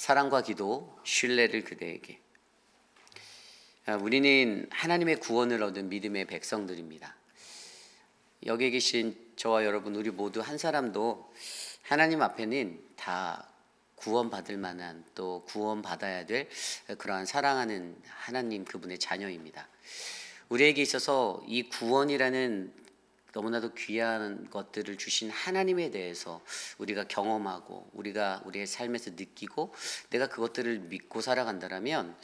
사랑과 기도, 신뢰를 그대에게. 우리는 하나님의 구원을 얻은 믿음의 백성들입니다. 여기 계신 저와 여러분, 우리 모두 한 사람도 하나님 앞에는 다 구원받을 만한, 또 구원받아야 될 그러한 사랑하는 하나님 그분의 자녀입니다. 우리에게 있어서 이 구원이라는 너무나도 귀한 것들을 주신 하나님에 대해서 우리가 경험하고 우리가 우리의 삶에서 느끼고 내가 그것들을 믿고 살아간다면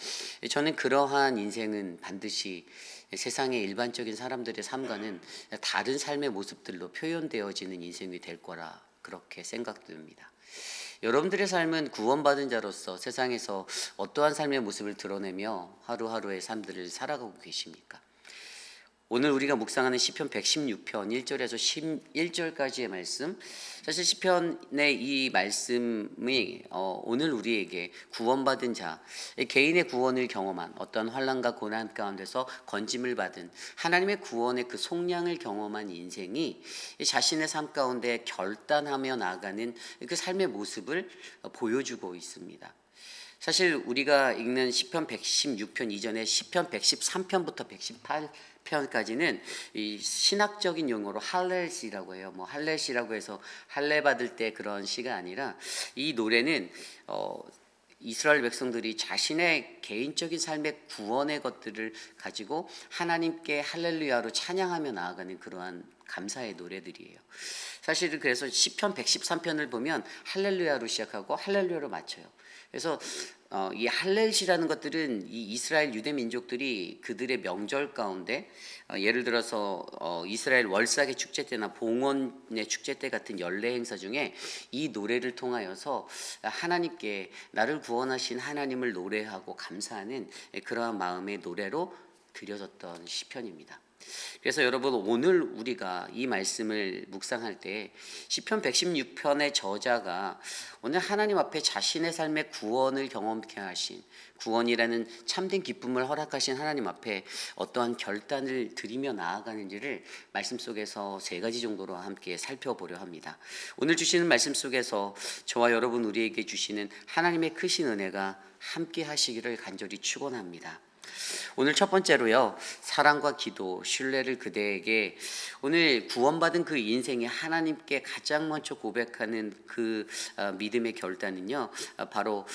저는 그러한 인생은 반드시 세상의 일반적인 사람들의 삶과는 다른 삶의 모습들로 표현되어지는 인생이 될 거라 그렇게 생각됩니다. 여러분들의 삶은 구원받은 자로서 세상에서 어떠한 삶의 모습을 드러내며 하루하루의 삶들을 살아가고 계십니까? 오늘 우리가 묵상하는 시편 116편 1절에서 11절까지의 말씀, 사실 시편의 이 말씀이 오늘 우리에게 구원받은 자, 개인의 구원을 경험한 어떤 환난과 고난 가운데서 건짐을 받은 하나님의 구원의 그 속량을 경험한 인생이 자신의 삶 가운데 결단하며 나아가는 그 삶의 모습을 보여주고 있습니다. 사실 우리가 읽는 시편 116편 이전에 시편 113편부터 118편까지는 이 신학적인 용어로 할렐시라고 해요. 할렐시라고 해서 할례 받을 때 그런 시가 아니라 이 노래는 이스라엘 백성들이 자신의 개인적인 삶의 구원의 것들을 가지고 하나님께 할렐루야로 찬양하며 나아가는 그러한 감사의 노래들이에요. 사실은 그래서 시편 113편을 보면 할렐루야로 시작하고 할렐루야로 마쳐요. 그래서 이 할렐시라는 것들은 이 이스라엘 유대 민족들이 그들의 명절 가운데 예를 들어서 이스라엘 월삭의 축제 때나 봉헌의 축제 때 같은 연례 행사 중에 이 노래를 통하여서 하나님께 나를 구원하신 하나님을 노래하고 감사하는 그러한 마음의 노래로 드려졌던 시편입니다. 그래서 여러분, 오늘 우리가 이 말씀을 묵상할 때 시편 116편의 저자가 오늘 하나님 앞에 자신의 삶의 구원을 경험케 하신, 구원이라는 참된 기쁨을 허락하신 하나님 앞에 어떠한 결단을 드리며 나아가는지를 말씀 속에서 세 가지 정도로 함께 살펴보려 합니다. 오늘 주시는 말씀 속에서 저와 여러분 우리에게 주시는 하나님의 크신 은혜가 함께 하시기를 간절히 축원합니다. 오늘 첫 번째로요, 사랑과 기도, 신뢰를 그대에게. 오늘 구원받은 그 인생이 하나님께 가장 먼저 고백하는 그 믿음의 결단은요, 바로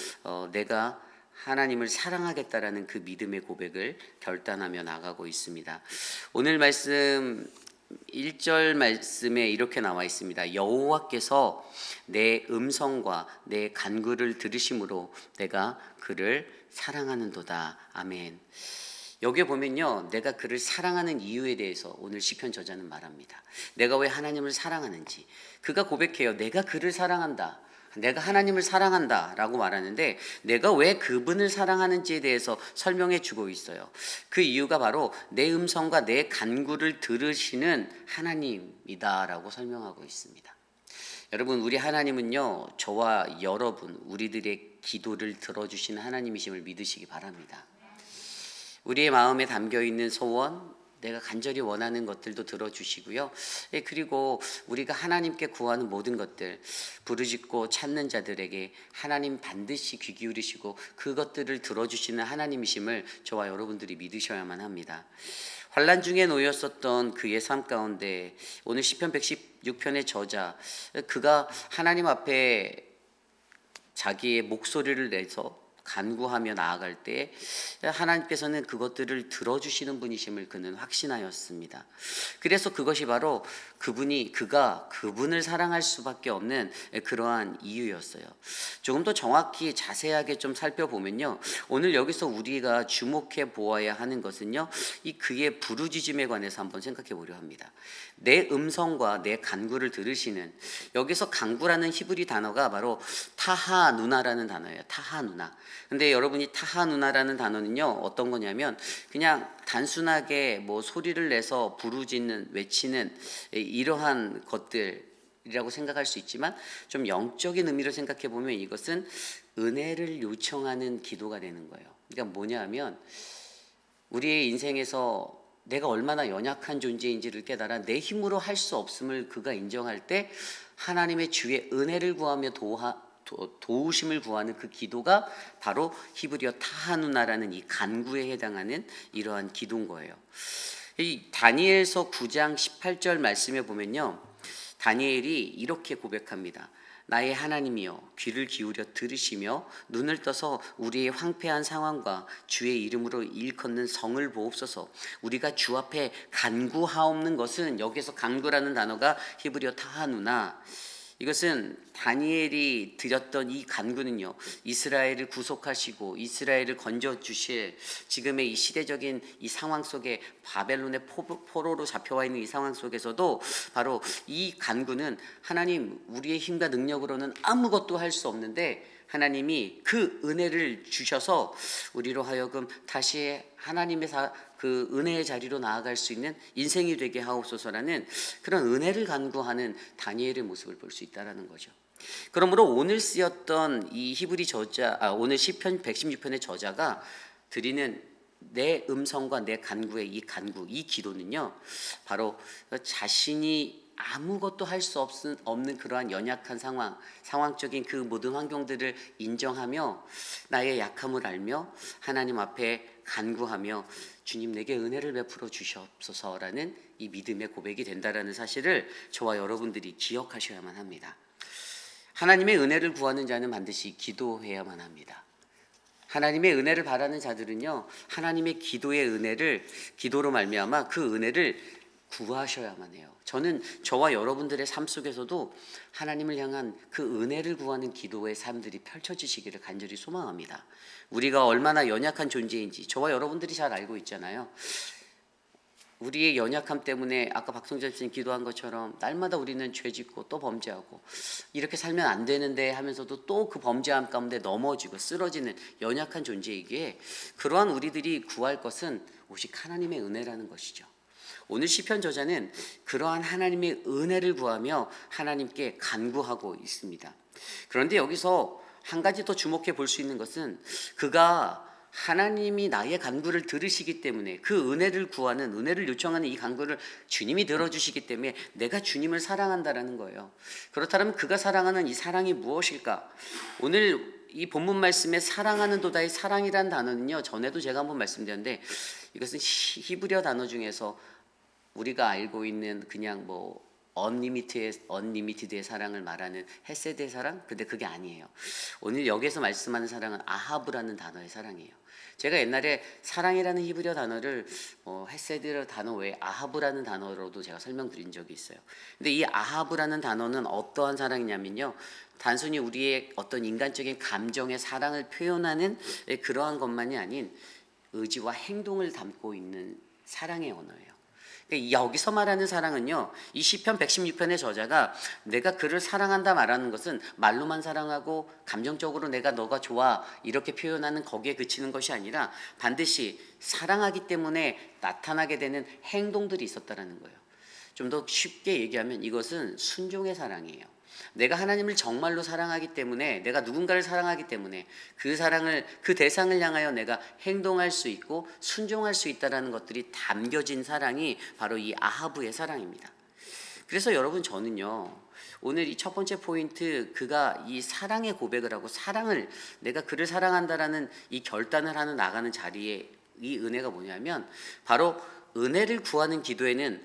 내가 하나님을 사랑하겠다라는 그 믿음의 고백을 결단하며 나가고 있습니다. 오늘 말씀 1절 말씀에 이렇게 나와 있습니다. 여호와께서 내 음성과 내 간구를 들으심으로 내가 그를 사랑하는도다. 아멘. 여기에 보면요, 내가 그를 사랑하는 이유에 대해서 오늘 시편 저자는 말합니다. 내가 왜 하나님을 사랑하는지. 그가 고백해요. 내가 그를 사랑한다. 내가 하나님을 사랑한다 라고 말하는데 내가 왜 그분을 사랑하는지에 대해서 설명해 주고 있어요. 그 이유가 바로 내 음성과 내 간구를 들으시는 하나님이다 라고 설명하고 있습니다. 여러분, 우리 하나님은요, 저와 여러분 우리들의 기도를 들어주시는 하나님이심을 믿으시기 바랍니다. 우리의 마음에 담겨있는 소원, 내가 간절히 원하는 것들도 들어주시고요. 그리고 우리가 하나님께 구하는 모든 것들, 부르짖고 찾는 자들에게 하나님 반드시 귀 기울이시고 그것들을 들어주시는 하나님이심을 저와 여러분들이 믿으셔야만 합니다. 환난 중에 놓였었던 그의 삶 가운데 오늘 시편 116편의 저자, 그가 하나님 앞에 자기의 목소리를 내서 간구하며 나아갈 때 하나님께서는 그것들을 들어주시는 분이심을 그는 확신하였습니다. 그래서 그것이 바로 그가 그분을 사랑할 수밖에 없는 그러한 이유였어요. 조금 더 정확히 자세하게 좀 살펴보면요, 오늘 여기서 우리가 주목해 보아야 하는 것은요, 이 그의 부르짖음에 관해서 한번 생각해 보려 합니다. 내 음성과 내 간구를 들으시는, 여기서 간구라는 히브리 단어가 바로 타하누나라는 단어예요. 타하누나. 근데 여러분이 타하누나라는 단어는요, 어떤 거냐면 그냥 단순하게 소리를 내서 부르짖는, 외치는 이러한 것들이라고 생각할 수 있지만 좀 영적인 의미로 생각해 보면 이것은 은혜를 요청하는 기도가 되는 거예요. 그러니까 뭐냐면 우리의 인생에서 내가 얼마나 연약한 존재인지를 깨달아 내 힘으로 할 수 없음을 그가 인정할 때 하나님의 주의 은혜를 구하며 도우심을 구하는 그 기도가 바로 히브리어 타하누나라는 이 간구에 해당하는 이러한 기도인 거예요. 이 다니엘서 9장 18절 말씀에 보면요, 다니엘이 이렇게 고백합니다. 나의 하나님이여, 귀를 기울여 들으시며 눈을 떠서 우리의 황폐한 상황과 주의 이름으로 일컫는 성을 보옵소서. 우리가 주 앞에 간구하옵는 것은, 여기서 간구라는 단어가 히브리어 타하누나, 이것은 다니엘이 드렸던 이 간구는요, 이스라엘을 구속하시고 이스라엘을 건져 주실 지금의 이 시대적인 이 상황 속에, 바벨론의 포로로 잡혀와 있는 이 상황 속에서도 바로 이 간구는, 하나님, 우리의 힘과 능력으로는 아무것도 할 수 없는데 하나님이 그 은혜를 주셔서 우리로 하여금 다시 하나님의 그 은혜의 자리로 나아갈 수 있는 인생이 되게 하옵소서라는 그런 은혜를 간구하는 다니엘의 모습을 볼 수 있다라는 거죠. 그러므로 오늘 쓰였던 이 히브리 저자, 오늘 시편 116편의 저자가 드리는 내 음성과 내 간구의 이 간구, 이 기도는요, 바로 자신이 아무것도 할 수 없는 그러한 연약한 상황적인 그 모든 환경들을 인정하며 나의 약함을 알며 하나님 앞에 간구하며 주님, 내게 은혜를 베풀어 주시옵소서라는 이 믿음의 고백이 된다라는 사실을 저와 여러분들이 기억하셔야만 합니다. 하나님의 은혜를 구하는 자는 반드시 기도해야만 합니다. 하나님의 은혜를 바라는 자들은요, 하나님의 기도의 은혜를, 기도로 말미암아 그 은혜를 구하셔야만 해요. 저는 저와 여러분들의 삶 속에서도 하나님을 향한 그 은혜를 구하는 기도의 삶들이 펼쳐지시기를 간절히 소망합니다. 우리가 얼마나 연약한 존재인지 저와 여러분들이 잘 알고 있잖아요. 우리의 연약함 때문에 아까 박성재 씨님 기도한 것처럼 날마다 우리는 죄 짓고 또 범죄하고 이렇게 살면 안 되는데 하면서도 또 그 범죄함 가운데 넘어지고 쓰러지는 연약한 존재이기에, 그러한 우리들이 구할 것은 오직 하나님의 은혜라는 것이죠. 오늘 시편 저자는 그러한 하나님의 은혜를 구하며 하나님께 간구하고 있습니다. 그런데 여기서 한 가지 더 주목해 볼 수 있는 것은, 그가 하나님이 나의 간구를 들으시기 때문에, 그 은혜를 구하는, 은혜를 요청하는 이 간구를 주님이 들어주시기 때문에 내가 주님을 사랑한다라는 거예요. 그렇다면 그가 사랑하는 이 사랑이 무엇일까? 오늘 이 본문 말씀에 사랑하는 도다의 사랑이란 단어는요, 전에도 제가 한번 말씀드렸는데, 이것은 히브리어 단어 중에서 우리가 알고 있는 그냥 뭐 언리미티드의 사랑을 말하는 헤세드의 사랑? 근데 그게 아니에요. 오늘 여기서 말씀하는 사랑은 아하브라는 단어의 사랑이에요. 제가 옛날에 사랑이라는 히브리어 단어를 헤세드 단어 외에 아하브라는 단어로도 제가 설명드린 적이 있어요. 근데 이 아하브라는 단어는 어떠한 사랑이냐면요, 단순히 우리의 어떤 인간적인 감정의 사랑을 표현하는 그러한 것만이 아닌 의지와 행동을 담고 있는 사랑의 언어예요. 여기서 말하는 사랑은요, 이 시편 116편의 저자가 내가 그를 사랑한다 말하는 것은 말로만 사랑하고 감정적으로 내가 너가 좋아 이렇게 표현하는 거기에 그치는 것이 아니라 반드시 사랑하기 때문에 나타나게 되는 행동들이 있었다라는 거예요. 좀 더 쉽게 얘기하면 이것은 순종의 사랑이에요. 내가 하나님을 정말로 사랑하기 때문에, 내가 누군가를 사랑하기 때문에 그 사랑을, 그 대상을 향하여 내가 행동할 수 있고 순종할 수 있다는 것들이 담겨진 사랑이 바로 이 아하브의 사랑입니다. 그래서 여러분, 저는요, 오늘 이 첫 번째 포인트, 그가 이 사랑의 고백을 하고 사랑을, 내가 그를 사랑한다라는 이 결단을 하는 나가는 자리에 이 은혜가 뭐냐면, 바로 은혜를 구하는 기도에는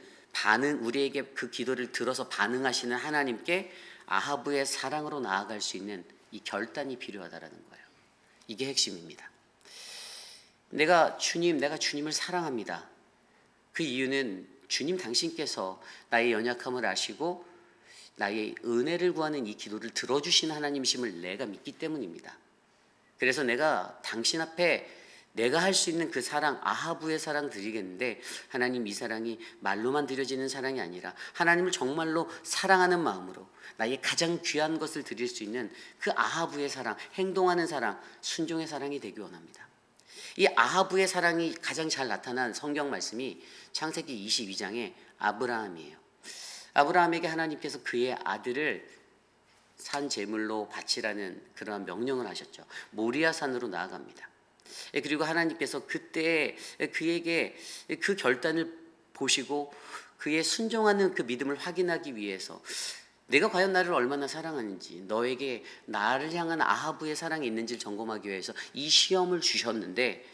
우리에게 그 기도를 들어서 반응하시는 하나님께 아하브의 사랑으로 나아갈 수 있는 이 결단이 필요하다라는 거예요. 이게 핵심입니다. 내가 주님을 사랑합니다. 그 이유는 주님 당신께서 나의 연약함을 아시고 나의 은혜를 구하는 이 기도를 들어주신 하나님이심을 내가 믿기 때문입니다. 그래서 내가 당신 앞에 내가 할 수 있는 그 사랑, 아하브의 사랑 드리겠는데, 하나님, 이 사랑이 말로만 드려지는 사랑이 아니라 하나님을 정말로 사랑하는 마음으로 나의 가장 귀한 것을 드릴 수 있는 그 아하브의 사랑, 행동하는 사랑, 순종의 사랑이 되기 원합니다. 이 아하브의 사랑이 가장 잘 나타난 성경 말씀이 창세기 22장의 아브라함이에요. 아브라함에게 하나님께서 그의 아들을 산 제물로 바치라는 그러한 명령을 하셨죠. 모리아 산으로 나아갑니다. 그리고 하나님께서 그때 그에게 그 결단을 보시고 그의 순종하는 그 믿음을 확인하기 위해서 내가 과연 나를 얼마나 사랑하는지, 너에게 나를 향한 아하브의 사랑이 있는지를 점검하기 위해서 이 시험을 주셨는데,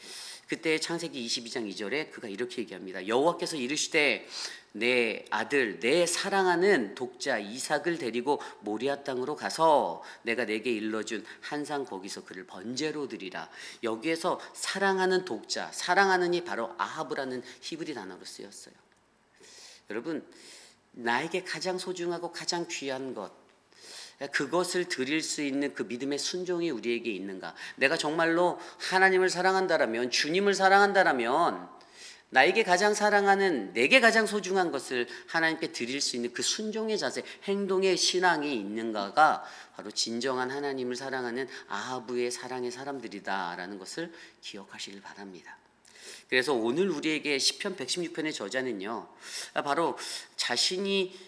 그때 창세기 22장 2절에 그가 이렇게 얘기합니다. 여호와께서 이르시되 내 아들 내 사랑하는 독자 이삭을 데리고 모리아 땅으로 가서 내가 내게 일러준 한상 거기서 그를 번제로 드리라. 여기에서 사랑하는 독자, 사랑하는이 바로 아하브라는 히브리 단어로 쓰였어요. 여러분, 나에게 가장 소중하고 가장 귀한 것, 그것을 드릴 수 있는 그 믿음의 순종이 우리에게 있는가? 내가 정말로 하나님을 사랑한다라면, 주님을 사랑한다라면 나에게 가장 사랑하는, 내게 가장 소중한 것을 하나님께 드릴 수 있는 그 순종의 자세, 행동의 신앙이 있는가가 바로 진정한 하나님을 사랑하는 아하브의 사랑의 사람들이다라는 것을 기억하시길 바랍니다. 그래서 오늘 우리에게 시편 116편의 저자는요, 바로 자신이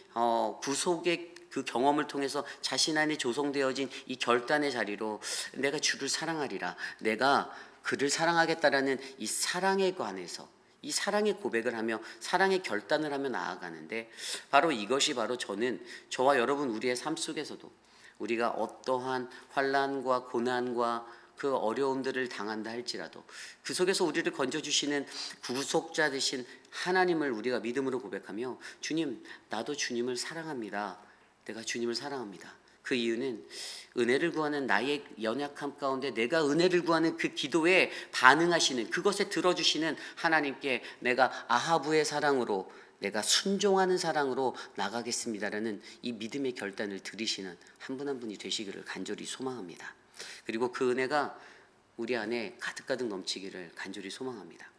구속의 그 경험을 통해서 자신 안에 조성되어진 이 결단의 자리로 내가 주를 사랑하리라, 내가 그를 사랑하겠다라는 이 사랑에 관해서 이 사랑의 고백을 하며 사랑의 결단을 하며 나아가는데, 바로 이것이 바로 저와 여러분 우리의 삶 속에서도 우리가 어떠한 환난과 고난과 그 어려움들을 당한다 할지라도 그 속에서 우리를 건져주시는 구속자 되신 하나님을 우리가 믿음으로 고백하며, 주님, 나도 주님을 사랑합니다. 내가 주님을 사랑합니다. 그 이유는 은혜를 구하는 나의 연약함 가운데 내가 은혜를 구하는 그 기도에 반응하시는, 그것에 들어주시는 하나님께 내가 아하브의 사랑으로, 내가 순종하는 사랑으로 나가겠습니다라는 이 믿음의 결단을 들이시는 한 분 한 분이 되시기를 간절히 소망합니다. 그리고 그 은혜가 우리 안에 가득가득 넘치기를 간절히 소망합니다.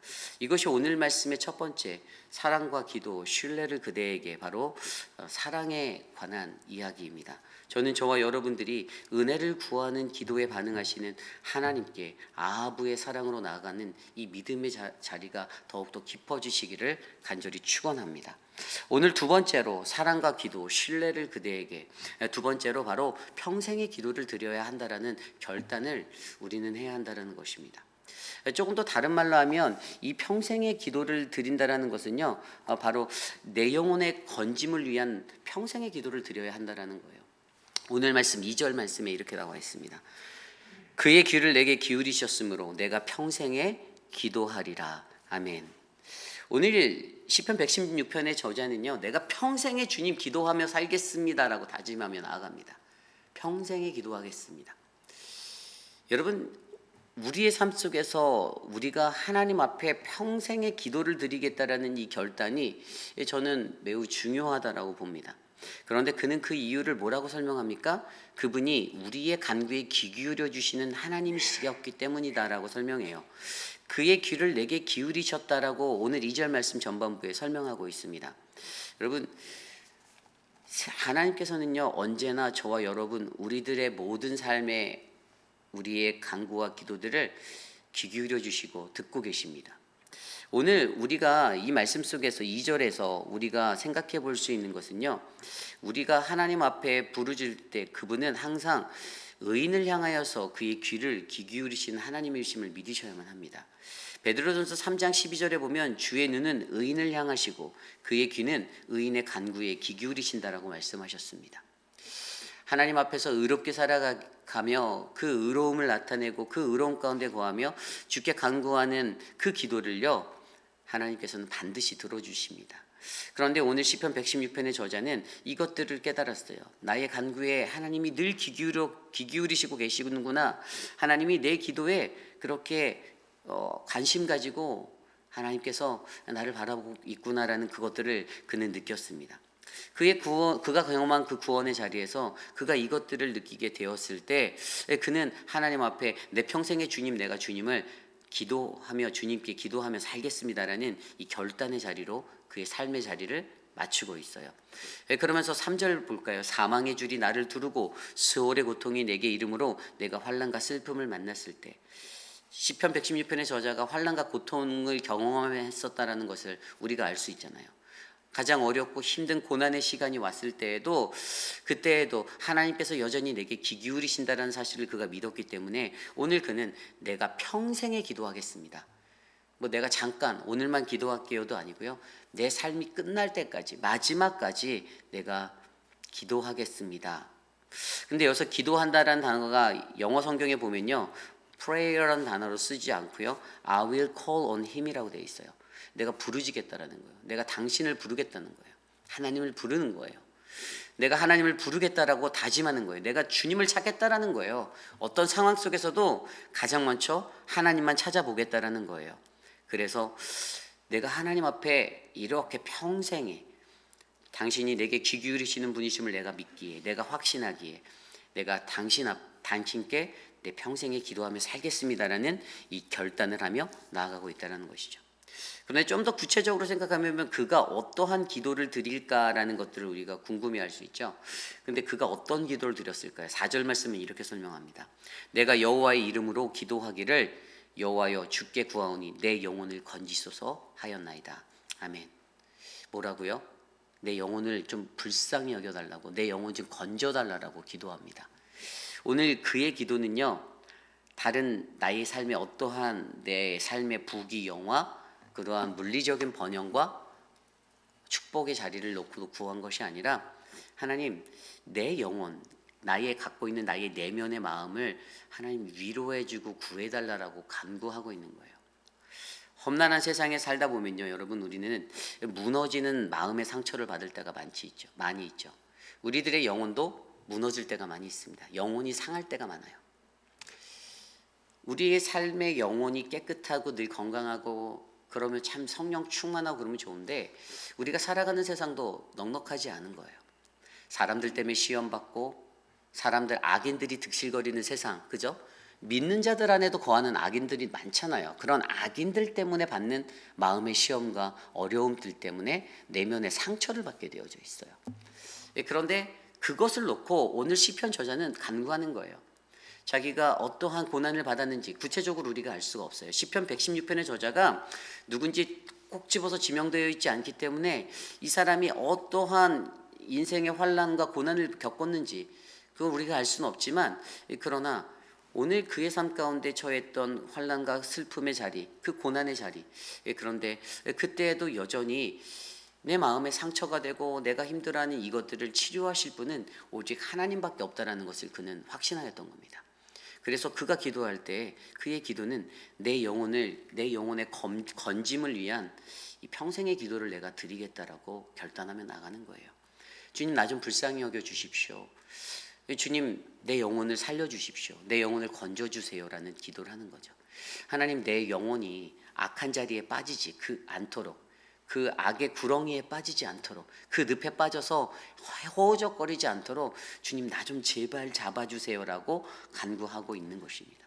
이것이 오늘 말씀의 첫 번째, 사랑과 기도, 신뢰를 그대에게, 바로 사랑에 관한 이야기입니다. 저는 저와 여러분들이 은혜를 구하는 기도에 반응하시는 하나님께 아하브의 사랑으로 나아가는 이 믿음의 자리가 더욱더 깊어지시기를 간절히 축원합니다. 오늘 두 번째로 사랑과 기도, 신뢰를 그대에게, 두 번째로 바로 평생의 기도를 드려야 한다라는 결단을 우리는 해야 한다라는 것입니다. 조금 더 다른 말로 하면 이 평생의 기도를 드린다라는 것은요, 바로 내 영혼의 건짐을 위한 평생의 기도를 드려야 한다라는 거예요. 오늘 말씀 2절 말씀에 이렇게 나와 있습니다. 그의 귀를 내게 기울이셨으므로 내가 평생에 기도하리라. 아멘. 오늘 시편 116편의 저자는요, 내가 평생에 주님 기도하며 살겠습니다라고 다짐하며 나아갑니다. 평생에 기도하겠습니다. 여러분, 우리의 삶 속에서 우리가 하나님 앞에 평생의 기도를 드리겠다라는 이 결단이 저는 매우 중요하다라고 봅니다. 그런데 그는 그 이유를 뭐라고 설명합니까? 그분이 우리의 간구에 귀 기울여 주시는 하나님이시었기 때문이다라고 설명해요. 그의 귀를 내게 기울이셨다라고 오늘 2절 말씀 전반부에 설명하고 있습니다. 여러분, 하나님께서는요, 언제나 저와 여러분 우리들의 모든 삶에 우리의 간구와 기도들을 귀 기울여 주시고 듣고 계십니다. 오늘 우리가 이 말씀 속에서 2절에서 우리가 생각해 볼 수 있는 것은요, 우리가 하나님 앞에 부르짖을 때 그분은 항상 의인을 향하여서 그의 귀를 귀 기울이신 하나님이심을 믿으셔야만 합니다. 베드로전서 3장 12절에 보면 주의 눈은 의인을 향하시고 그의 귀는 의인의 간구에 귀 기울이신다라고 말씀하셨습니다. 하나님 앞에서 의롭게 살아가며 그 의로움을 나타내고 그 의로움 가운데 거하며 주께 간구하는 그 기도를요, 하나님께서는 반드시 들어주십니다. 그런데 오늘 시편 116편의 저자는 이것들을 깨달았어요. 나의 간구에 하나님이 늘 귀 기울이시고 계시는구나. 하나님이 내 기도에 그렇게 관심 가지고 하나님께서 나를 바라보고 있구나라는 그것들을 그는 느꼈습니다. 그가 경험한 그 구원의 자리에서 그가 이것들을 느끼게 되었을 때 그는 하나님 앞에 내 평생의 주님, 내가 주님을 기도하며 주님께 기도하며 살겠습니다라는 이 결단의 자리로 그의 삶의 자리를 맞추고 있어요. 그러면서 3절 볼까요? 사망의 줄이 나를 두르고 수월의 고통이 내게 이름으로 내가 환난과 슬픔을 만났을 때, 시편 116편의 저자가 환난과 고통을 경험했었다라는 것을 우리가 알 수 있잖아요. 가장 어렵고 힘든 고난의 시간이 왔을 때에도, 그때에도 하나님께서 여전히 내게 귀 기울이신다는 사실을 그가 믿었기 때문에 오늘 그는 내가 평생에 기도하겠습니다. 내가 잠깐 오늘만 기도할게요도 아니고요, 내 삶이 끝날 때까지, 마지막까지 내가 기도하겠습니다. 근데 여기서 기도한다라는 단어가 영어 성경에 보면요, prayer라는 단어로 쓰지 않고요, I will call on him이라고 되어 있어요. 내가 부르짖겠다라는 거예요. 내가 당신을 부르겠다는 거예요. 하나님을 부르는 거예요. 내가 하나님을 부르겠다라고 다짐하는 거예요. 내가 주님을 찾겠다라는 거예요. 어떤 상황 속에서도 가장 먼저 하나님만 찾아보겠다라는 거예요. 그래서 내가 하나님 앞에 이렇게 평생에 당신이 내게 귀 기울이시는 분이심을 내가 믿기에, 내가 확신하기에, 내가 당신께 내 평생에 기도하며 살겠습니다라는 이 결단을 하며 나아가고 있다는 것이죠. 그런데 좀 더 구체적으로 생각하면 그가 어떠한 기도를 드릴까라는 것들을 우리가 궁금해할 수 있죠. 근데 그가 어떤 기도를 드렸을까요? 4절 말씀은 이렇게 설명합니다. 내가 여호와의 이름으로 기도하기를 여호와여 주께 구하오니 내 영혼을 건지소서 하였나이다. 아멘. 뭐라고요? 내 영혼을 좀 불쌍히 여겨달라고, 내 영혼 좀 건져달라고 기도합니다. 오늘 그의 기도는요, 다른 나의 삶의 어떠한 내 삶의 부귀영화, 그러한 물리적인 번영과 축복의 자리를 놓고 구한 것이 아니라, 하나님 내 영혼, 나의 갖고 있는 나의 내면의 마음을 하나님 위로해주고 구해달라고 간구하고 있는 거예요. 험난한 세상에 살다 보면요, 여러분, 우리는 무너지는 마음의 상처를 받을 때가 많이 있죠. 우리들의 영혼도 무너질 때가 많이 있습니다. 영혼이 상할 때가 많아요. 우리의 삶의 영혼이 깨끗하고 늘 건강하고 그러면 참 성령 충만하고 그러면 좋은데, 우리가 살아가는 세상도 넉넉하지 않은 거예요. 사람들 때문에 시험받고, 악인들이 득실거리는 세상, 그죠? 믿는 자들 안에도 거하는 악인들이 많잖아요. 그런 악인들 때문에 받는 마음의 시험과 어려움들 때문에 내면의 상처를 받게 되어져 있어요. 그런데 그것을 놓고 오늘 시편 저자는 간구하는 거예요. 자기가 어떠한 고난을 받았는지 구체적으로 우리가 알 수가 없어요. 시편 116편의 저자가 누군지 꼭 집어서 지명되어 있지 않기 때문에 이 사람이 어떠한 인생의 환난과 고난을 겪었는지 그걸 우리가 알 수는 없지만, 그러나 오늘 그의 삶 가운데 처했던 환난과 슬픔의 자리, 그 고난의 자리, 그런데 그때에도 여전히 내 마음에 상처가 되고 내가 힘들어하는 이것들을 치료하실 분은 오직 하나님밖에 없다라는 것을 그는 확신하였던 겁니다. 그래서 그가 기도할 때 그의 기도는 내 영혼의 건짐을 위한 이 평생의 기도를 내가 드리겠다라고 결단하며 나가는 거예요. 주님, 나 좀 불쌍히 여겨 주십시오. 주님, 내 영혼을 살려주십시오. 내 영혼을 건져주세요라는 기도를 하는 거죠. 하나님, 내 영혼이 악한 자리에 빠지지 않도록, 그 악의 구렁이에 빠지지 않도록, 그 늪에 빠져서 허우적거리지 않도록 주님, 나 좀 제발 잡아주세요라고 간구하고 있는 것입니다.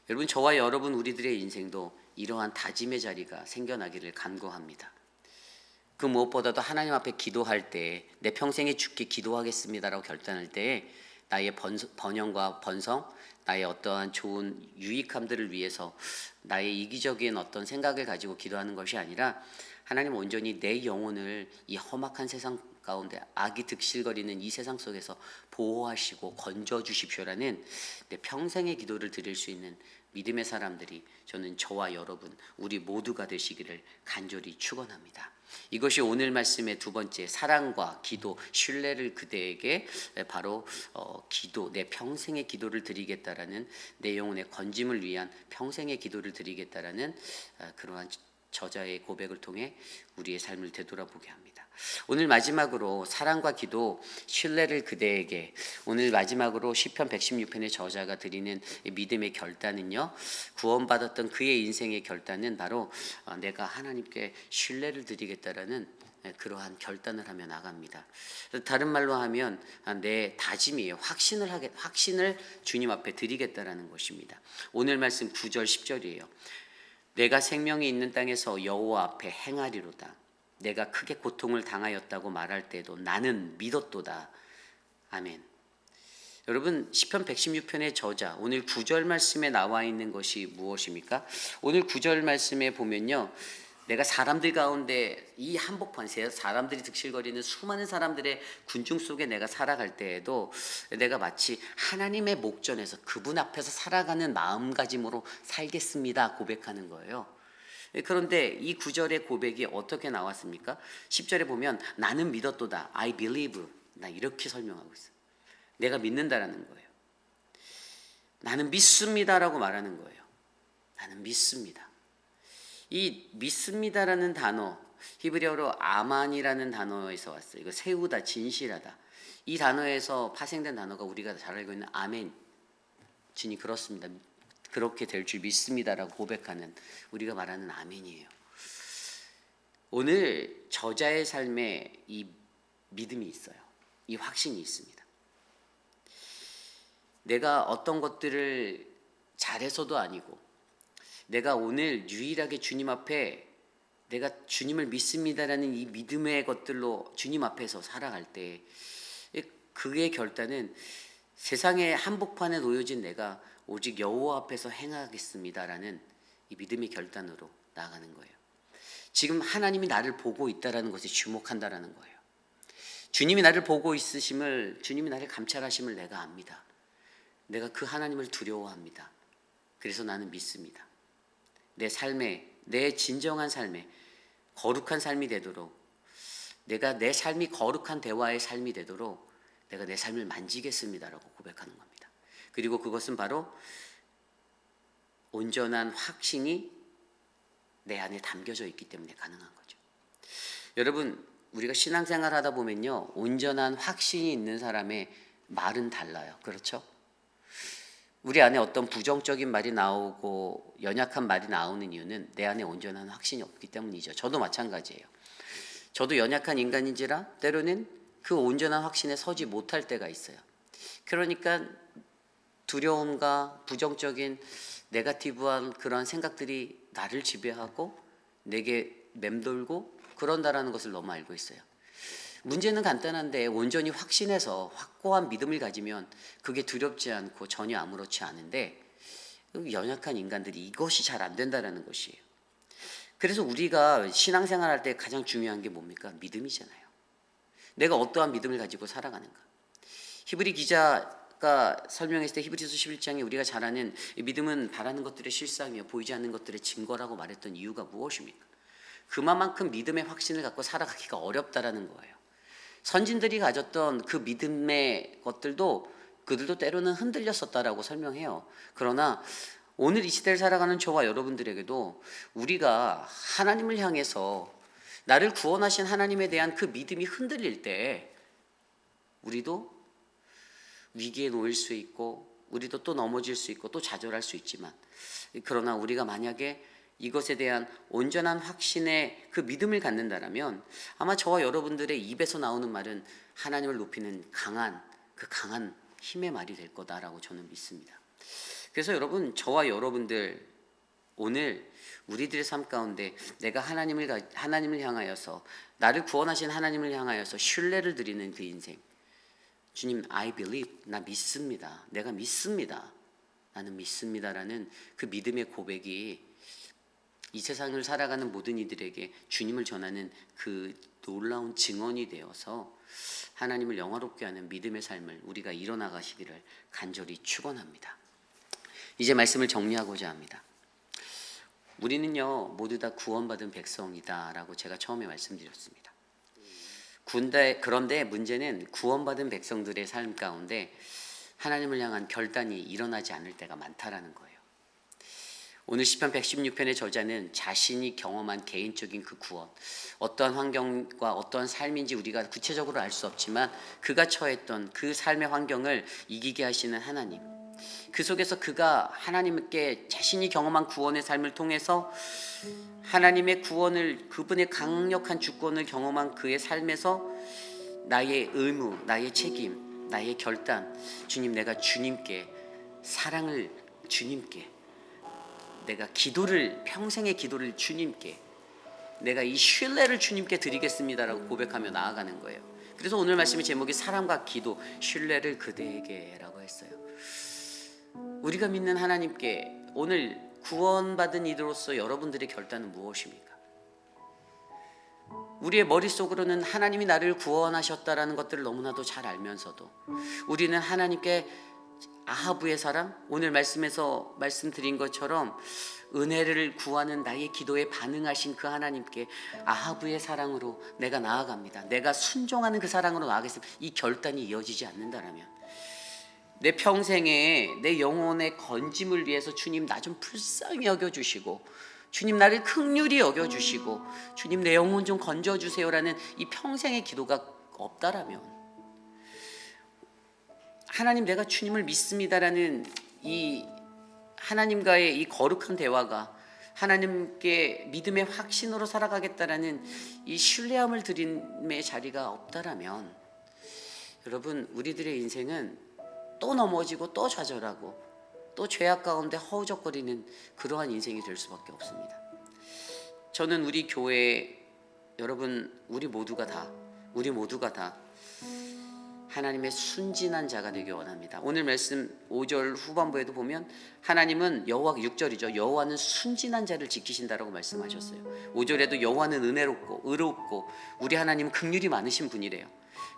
여러분, 저와 여러분 우리들의 인생도 이러한 다짐의 자리가 생겨나기를 간구합니다. 그 무엇보다도 하나님 앞에 기도할 때, 내 평생에 주께 기도하겠습니다라고 결단할 때 나의 번영과 번성, 나의 어떠한 좋은 유익함들을 위해서 나의 이기적인 어떤 생각을 가지고 기도하는 것이 아니라, 하나님 온전히 내 영혼을 이 험악한 세상 가운데, 악이 득실거리는 이 세상 속에서 보호하시고 건져주십시오라는 내 평생의 기도를 드릴 수 있는 믿음의 사람들이, 저는 저와 여러분 우리 모두가 되시기를 간절히 축원합니다. 이것이 오늘 말씀의 두 번째, 사랑과 기도, 신뢰를 그대에게, 바로 기도, 내 평생의 기도를 드리겠다라는, 내 영혼의 건짐을 위한 평생의 기도를 드리겠다라는 그러한 저자의 고백을 통해 우리의 삶을 되돌아보게 합니다. 오늘 마지막으로 사랑과 기도, 신뢰를 그대에게, 오늘 마지막으로 시편 116편의 저자가 드리는 믿음의 결단은요, 구원받았던 그의 인생의 결단은 바로 내가 하나님께 신뢰를 드리겠다라는 그러한 결단을 하며 나갑니다. 다른 말로 하면 내 다짐이에요. 확신을 주님 앞에 드리겠다라는 것입니다. 오늘 말씀 9절 10절이에요. 내가 생명이 있는 땅에서 여호와 앞에 행하리로다. 내가 크게 고통을 당하였다고 말할 때도 나는 믿었도다. 아멘. 여러분, 시편 116편의 저자, 오늘 9절 말씀에 나와 있는 것이 무엇입니까? 오늘 9절 말씀에 보면요, 내가 사람들 가운데 이 한복판, 사람들이 득실거리는 수많은 사람들의 군중 속에 내가 살아갈 때에도 내가 마치 하나님의 목전에서 그분 앞에서 살아가는 마음가짐으로 살겠습니다 고백하는 거예요. 그런데 이 9절의 고백이 어떻게 나왔습니까? 10절에 보면 나는 믿었도다. I believe. 나 이렇게 설명하고 있어요. 내가 믿는다라는 거예요. 나는 믿습니다라고 말하는 거예요. 나는 믿습니다. 이 믿습니다라는 단어, 히브리어로 아만이라는 단어에서 왔어요. 이거 세우다, 진실하다. 이 단어에서 파생된 단어가 우리가 잘 알고 있는 아멘. 주님 그렇습니다. 그렇게 될 줄 믿습니다라고 고백하는 우리가 말하는 아멘이에요. 오늘 저자의 삶에 이 믿음이 있어요. 이 확신이 있습니다. 내가 어떤 것들을 잘해서도 아니고 내가 오늘 유일하게 주님 앞에 내가 주님을 믿습니다라는 이 믿음의 것들로 주님 앞에서 살아갈 때 그의 결단은 세상의 한복판에 놓여진 내가 오직 여호와 앞에서 행하겠습니다라는 이 믿음의 결단으로 나아가는 거예요. 지금 하나님이 나를 보고 있다라는 것에 주목한다라는 거예요. 주님이 나를 보고 있으심을, 주님이 나를 감찰하심을 내가 압니다. 내가 그 하나님을 두려워합니다. 그래서 나는 믿습니다. 내 삶에, 내 진정한 삶에 거룩한 삶이 되도록, 내가 내 삶이 거룩한 대화의 삶이 되도록 내가 내 삶을 만지겠습니다라고 고백하는 겁니다. 그리고 그것은 바로 온전한 확신이 내 안에 담겨져 있기 때문에 가능한 거죠. 여러분, 우리가 신앙생활 하다 보면요, 온전한 확신이 있는 사람의 말은 달라요. 그렇죠? 우리 안에 어떤 부정적인 말이 나오고 연약한 말이 나오는 이유는 내 안에 온전한 확신이 없기 때문이죠. 저도 마찬가지예요. 저도 연약한 인간인지라 때로는 그 온전한 확신에 서지 못할 때가 있어요. 그러니까 두려움과 부정적인 네거티브한 그런 생각들이 나를 지배하고 내게 맴돌고 그런다라는 것을 너무 알고 있어요. 문제는 간단한데 온전히 확신해서 확고한 믿음을 가지면 그게 두렵지 않고 전혀 아무렇지 않은데 연약한 인간들이 이것이 잘 안 된다라는 것이에요. 그래서 우리가 신앙생활 할 때 가장 중요한 게 뭡니까? 믿음이잖아요. 내가 어떠한 믿음을 가지고 살아가는가. 히브리 기자가 설명했을 때 히브리서 11장에 우리가 잘 아는 믿음은 바라는 것들의 실상이요 보이지 않는 것들의 증거라고 말했던 이유가 무엇입니까? 그만큼 믿음의 확신을 갖고 살아가기가 어렵다라는 거예요. 선진들이 가졌던 그 믿음의 것들도 그들도 때로는 흔들렸었다라고 설명해요. 그러나 오늘 이 시대를 살아가는 저와 여러분들에게도 우리가 하나님을 향해서 나를 구원하신 하나님에 대한 그 믿음이 흔들릴 때 우리도 위기에 놓일 수 있고 우리도 또 넘어질 수 있고 또 좌절할 수 있지만 그러나 우리가 만약에 이것에 대한 온전한 확신의 그 믿음을 갖는다라면 아마 저와 여러분들의 입에서 나오는 말은 하나님을 높이는 강한 힘의 말이 될 거다라고 저는 믿습니다. 그래서 여러분, 저와 여러분들 오늘 우리들의 삶 가운데 내가 하나님을 향하여서 나를 구원하신 하나님을 향하여서 신뢰를 드리는 그 인생, 주님 I believe, 나 믿습니다, 내가 믿습니다, 나는 믿습니다라는 그 믿음의 고백이 이 세상을 살아가는 모든 이들에게 주님을 전하는 그 놀라운 증언이 되어서 하나님을 영화롭게 하는 믿음의 삶을 우리가 이뤄나가시기를 간절히 축원합니다. 이제 말씀을 정리하고자 합니다. 우리는요 모두 다 구원받은 백성이다라고 제가 처음에 말씀드렸습니다. 그런데 문제는 구원받은 백성들의 삶 가운데 하나님을 향한 결단이 일어나지 않을 때가 많다라는 거예요. 오늘 시편 116편의 저자는 자신이 경험한 개인적인 그 구원, 어떠한 환경과 어떠한 삶인지 우리가 구체적으로 알 수 없지만 그가 처했던 그 삶의 환경을 이기게 하시는 하나님, 그 속에서 그가 하나님께 자신이 경험한 구원의 삶을 통해서 하나님의 구원을, 그분의 강력한 주권을 경험한 그의 삶에서 나의 의무, 나의 책임, 나의 결단, 주님, 내가 주님께 사랑을, 주님께 내가 기도를, 평생의 기도를 주님께, 내가 이 신뢰를 주님께 드리겠습니다라고 고백하며 나아가는 거예요. 그래서 오늘 말씀의 제목이 사랑과 기도, 신뢰를 그대에게라고 했어요. 우리가 믿는 하나님께 오늘 구원받은 이들로서 여러분들의 결단은 무엇입니까? 우리의 머릿속으로는 하나님이 나를 구원하셨다라는 것들을 너무나도 잘 알면서도 우리는 하나님께 아하브의 사랑, 오늘 말씀에서 말씀드린 것처럼 은혜를 구하는 나의 기도에 반응하신 그 하나님께 아하브의 사랑으로 내가 나아갑니다. 내가 순종하는 그 사랑으로 나아가겠습니다. 이 결단이 이어지지 않는다라면 내 평생에 내 영혼의 건짐을 위해서 주님 나 좀 불쌍히 여겨주시고, 주님 나를 긍휼히 여겨주시고, 주님 내 영혼 좀 건져주세요라는 이 평생의 기도가 없다라면, 하나님 내가 주님을 믿습니다라는 이 하나님과의 이 거룩한 대화가, 하나님께 믿음의 확신으로 살아가겠다라는 이 신뢰함을 드림의 자리가 없다라면, 여러분 우리들의 인생은 또 넘어지고 또 좌절하고 또 죄악 가운데 허우적거리는 그러한 인생이 될 수밖에 없습니다. 저는 우리 교회 여러분 우리 모두가 다 하나님의 순진한 자가 되길 원합니다. 오늘 말씀 5절 후반부에도 보면 하나님은 여호와 6절이죠. 여호와는 순진한 자를 지키신다라고 말씀하셨어요. 5절에도 여호와는 은혜롭고 의롭고 우리 하나님은 긍휼이 많으신 분이래요.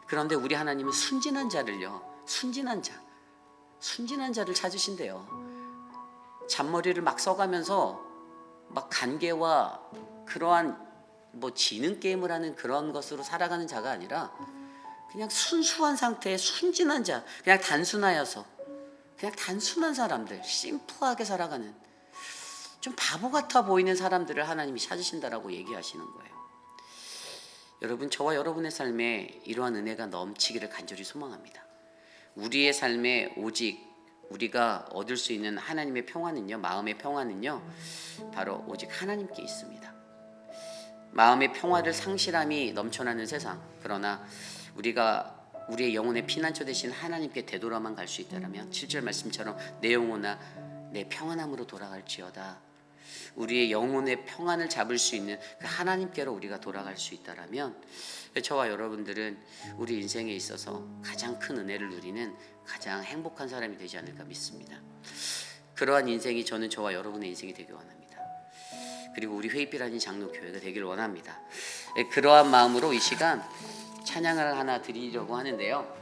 그런데 우리 하나님은 순진한 자를요, 순진한 자를 찾으신대요. 잔머리를 막 써가면서 막 간계와 그러한 지능 게임을 하는 그런 것으로 살아가는 자가 아니라 그냥 순수한 상태의 순진한 자, 그냥 단순하여서 그냥 단순한 사람들, 심플하게 살아가는 좀 바보 같아 보이는 사람들을 하나님이 찾으신다라고 얘기하시는 거예요. 여러분 저와 여러분의 삶에 이러한 은혜가 넘치기를 간절히 소망합니다. 우리의 삶에 오직 우리가 얻을 수 있는 하나님의 평안은요, 마음의 평안은요, 바로 오직 하나님께 있습니다. 마음의 평화를 상실함이 넘쳐나는 세상, 그러나 우리가 우리의 영혼의 피난처 되신 하나님께 되돌아만 갈 수 있다면 7절 말씀처럼 내 영혼아 내 평안함으로 돌아갈지어다, 우리의 영혼의 평안을 잡을 수 있는 그 하나님께로 우리가 돌아갈 수 있다면 저와 여러분들은 우리 인생에 있어서 가장 큰 은혜를 누리는 가장 행복한 사람이 되지 않을까 믿습니다. 그러한 인생이 저는 저와 여러분의 인생이 되길 원합니다. 그리고 우리 회의빛 아닌 장로교회가 되길 원합니다. 그러한 마음으로 이 시간 찬양을 하나 드리려고 하는데요,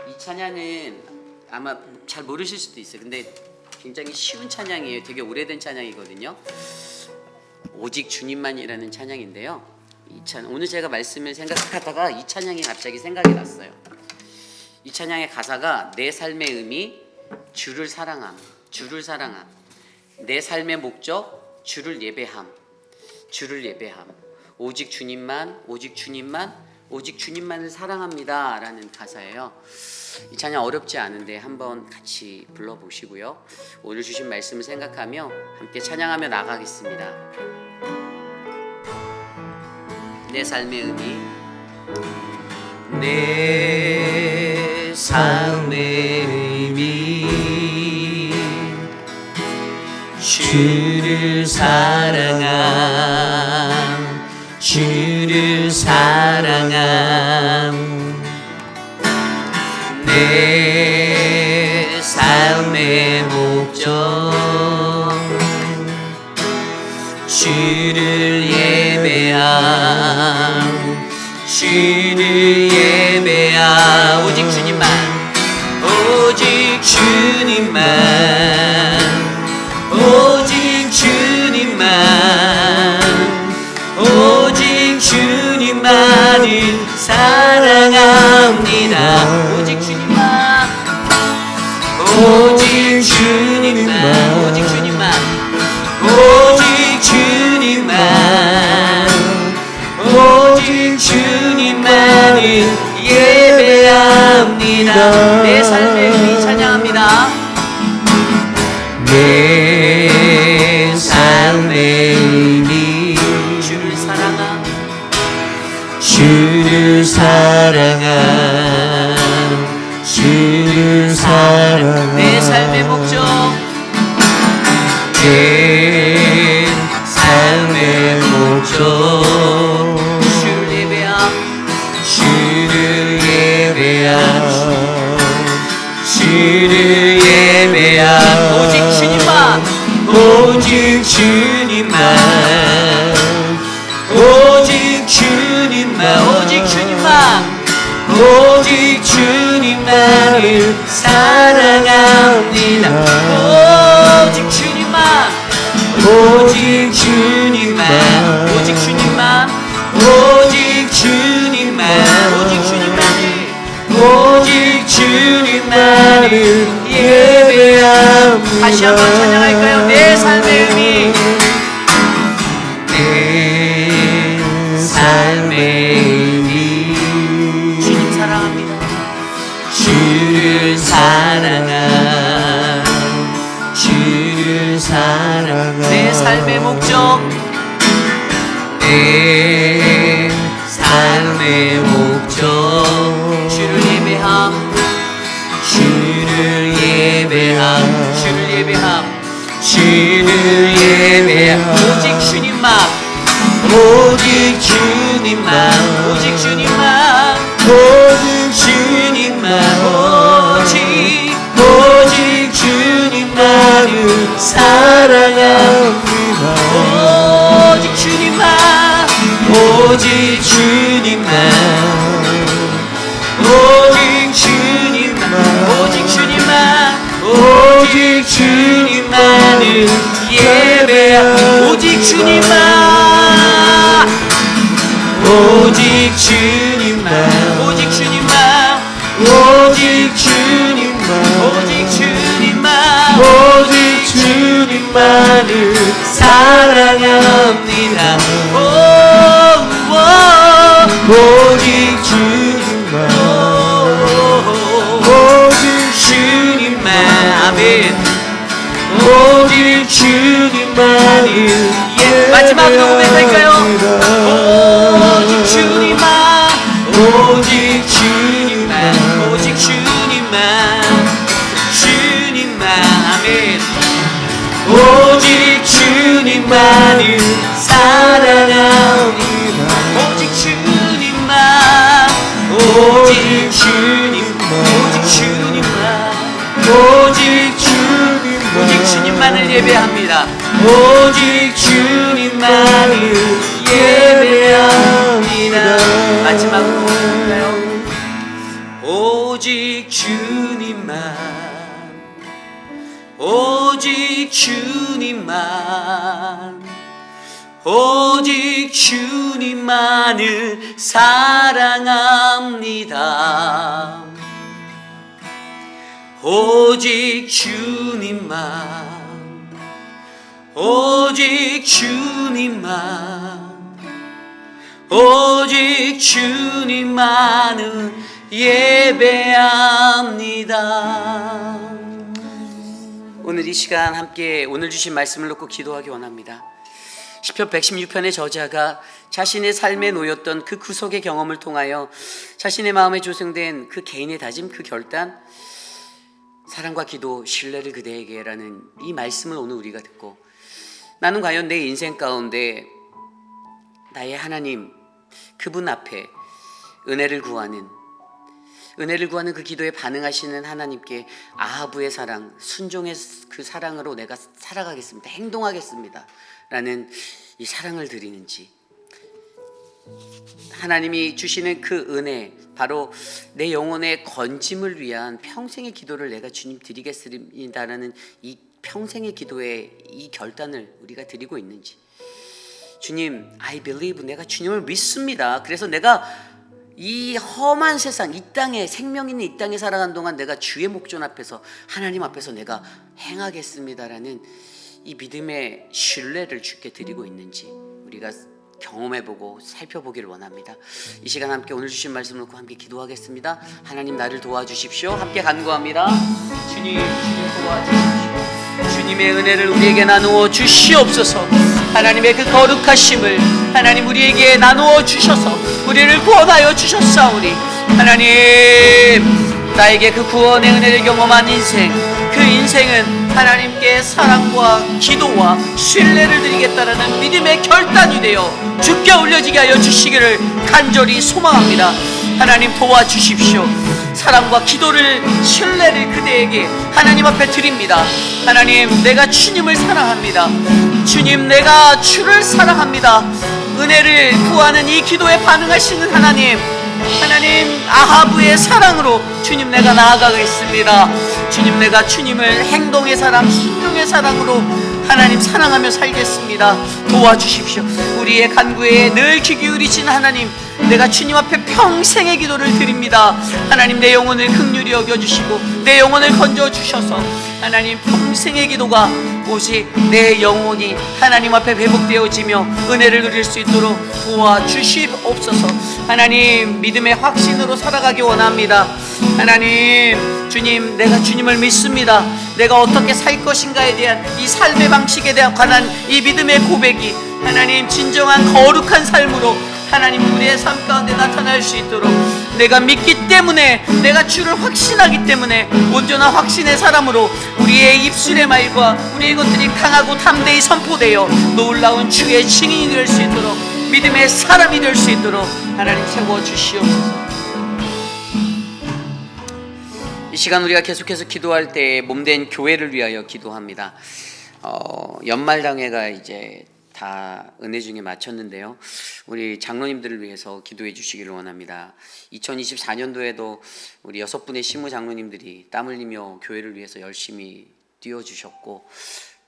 이 찬양은 아마 잘 모르실 수도 있어요. 근데 굉장히 쉬운 찬양이에요. 되게 오래된 찬양이거든요. 오직 주님만이라는 찬양인데요, 오늘 제가 말씀을 생각하다가 이 찬양이 갑자기 생각이 났어요. 이 찬양의 가사가 내 삶의 의미 주를 사랑함, 내 삶의 목적 주를 예배함, 오직 주님만을 사랑합니다 라는 가사예요. 이 찬양 어렵지 않은데 한번 같이 불러보시고요, 오늘 주신 말씀을 생각하며 함께 찬양하며 나가겠습니다. 내 삶의 의미, 내 삶의 의미 주를 사랑함, 내 삶의 목적 주를 예배함, 오직 주님만을 사랑합니다. 오직 주님만을 예배합니다. 내 삶의 의미 찬양합니다. 내 삶의 의미 주를 사랑함, 내 삶의 목적 주를 예배함, 오직 주님만을 사랑합니다. 오직 주님만 오직 주님만, 오직 주님만, 오직 주님만, 오직 주님만을, 오직 주님만을 예배합니다. 다시 한번 찬양할까요? 내 삶의 의미, 내 삶의 의미. 주님 사랑합니다. 주를 사랑한, 주를 사랑한 내 삶의 목적, 내 삶의 목적. 주를 예배함, 주를 예배함, 주를 예배함, 주를 예배함. 오직 주님만, 오직 주님만, 오직 주님만, 오직 주님만, 오직 주님만을 사랑합니다. 오직 주님만, 오직 주님만, 오직 주님만, 오직 주님만, 오직 주님만을 예배하. 오직 주님만, 오직 주님만, 오직 주님만, 오직 주님만, 오직 주님만, 오직 주님만을 사랑합니다. 오직 주님만, 오직 주님만, 아멘. 오직 주님만을 마지막으로 고백할까요? 오직 주님만, 오직 주님만, 오직 주님만, 주님만, 아멘. 오직 주님만을 사랑합니다. 오직 주님만, 오직 주님만, 오직 주님만, 오직 주님만, 오직 주님만을 예배합니다. 오직 주님만을 예배합니다. 마지막으로 볼까요? 오직 주님만, 오직 주님만, 오직 주님만을 사랑합니다. 오직 주님만, 오직 주님만, 오직 주님만을 예배합니다. 오늘 이 시간 함께 오늘 주신 말씀을 놓고 기도하기 원합니다. 시편 116편의 저자가 자신의 삶에 놓였던 그 구속의 경험을 통하여 자신의 마음에 조성된 그 개인의 다짐, 그 결단, 사랑과 기도, 신뢰를 그대에게라는 이 말씀을 오늘 우리가 듣고, 나는 과연 내 인생 가운데 나의 하나님, 그분 앞에 은혜를 구하는 그 기도에 반응하시는 하나님께 아하브의 사랑, 순종의 그 사랑으로 내가 살아가겠습니다, 행동하겠습니다 라는 이 사랑을 드리는지, 하나님이 주시는 그 은혜, 바로 내 영혼의 건짐을 위한 평생의 기도를 내가 주님 드리겠습니다라는 이 평생의 기도의 이 결단을 우리가 드리고 있는지, 주님, I believe, 내가 주님을 믿습니다. 그래서 내가 이 험한 세상, 이 땅에, 생명 있는 이 땅에 살아가는 동안 내가 주의 목전 앞에서, 하나님 앞에서 내가 행하겠습니다라는 이 믿음의 신뢰를 주께 드리고 있는지 우리가 경험해보고 살펴보기를 원합니다. 이 시간 함께 오늘 주신 말씀 놓고 함께 기도하겠습니다. 하나님, 나를 도와주십시오. 함께 간구합니다. 주님 도와주십시오. 주님의 은혜를 우리에게 나누어 주시옵소서. 하나님의 그 거룩하심을 하나님 우리에게 나누어 주셔서 우리를 구원하여 주셨사오니, 하나님, 나에게 그 구원의 은혜를 경험한 인생, 그 인생은 하나님께 사랑과 기도와 신뢰를 드리겠다라는 믿음의 결단이 되어 주께 올려지게 하여 주시기를 간절히 소망합니다. 하나님, 도와주십시오. 사랑과 기도를, 신뢰를 그대에게 하나님 앞에 드립니다. 하나님, 내가 주님을 사랑합니다. 주님, 내가 주를 사랑합니다. 은혜를 구하는 이 기도에 반응하시는 하나님, 하나님, 아하브의 사랑으로 주님 내가 나아가겠습니다. 주님, 내가 주님을 행동의 사랑, 순종의 사랑으로 하나님 사랑하며 살겠습니다. 도와주십시오. 우리의 간구에 늘 귀 기울이신 하나님, 내가 주님 앞에 평생의 기도를 드립니다. 하나님, 내 영혼을 긍휼히 여겨주시고 내 영혼을 건져주셔서 하나님, 평생의 기도가 오직 내 영혼이 하나님 앞에 회복되어지며 은혜를 누릴 수 있도록 도와주시옵소서. 하나님, 믿음의 확신으로 살아가기 원합니다. 하나님, 주님, 내가 주님을 믿습니다. 내가 어떻게 살 것인가에 대한 이 삶의 방식에 대한 관한 이 믿음의 고백이 하나님, 진정한 거룩한 삶으로 하나님, 우리의 삶 가운데 나타날 수 있도록 내가 믿기 때문에, 내가 주를 확신하기 때문에 온전한 확신의 사람으로 우리의 입술의 말과 우리의 것들이 강하고 담대히 선포되어 놀라운 주의 증인이 될 수 있도록, 믿음의 사람이 될 수 있도록 하나님 세워주시옵소서. 이 시간 우리가 계속해서 기도할 때 몸된 교회를 위하여 기도합니다. 연말당회가 이제 다 은혜 중에 마쳤는데요, 우리 장로님들을 위해서 기도해 주시기를 원합니다. 2024년도에도 우리 6분의 시무 장로님들이 땀 흘리며 교회를 위해서 열심히 뛰어주셨고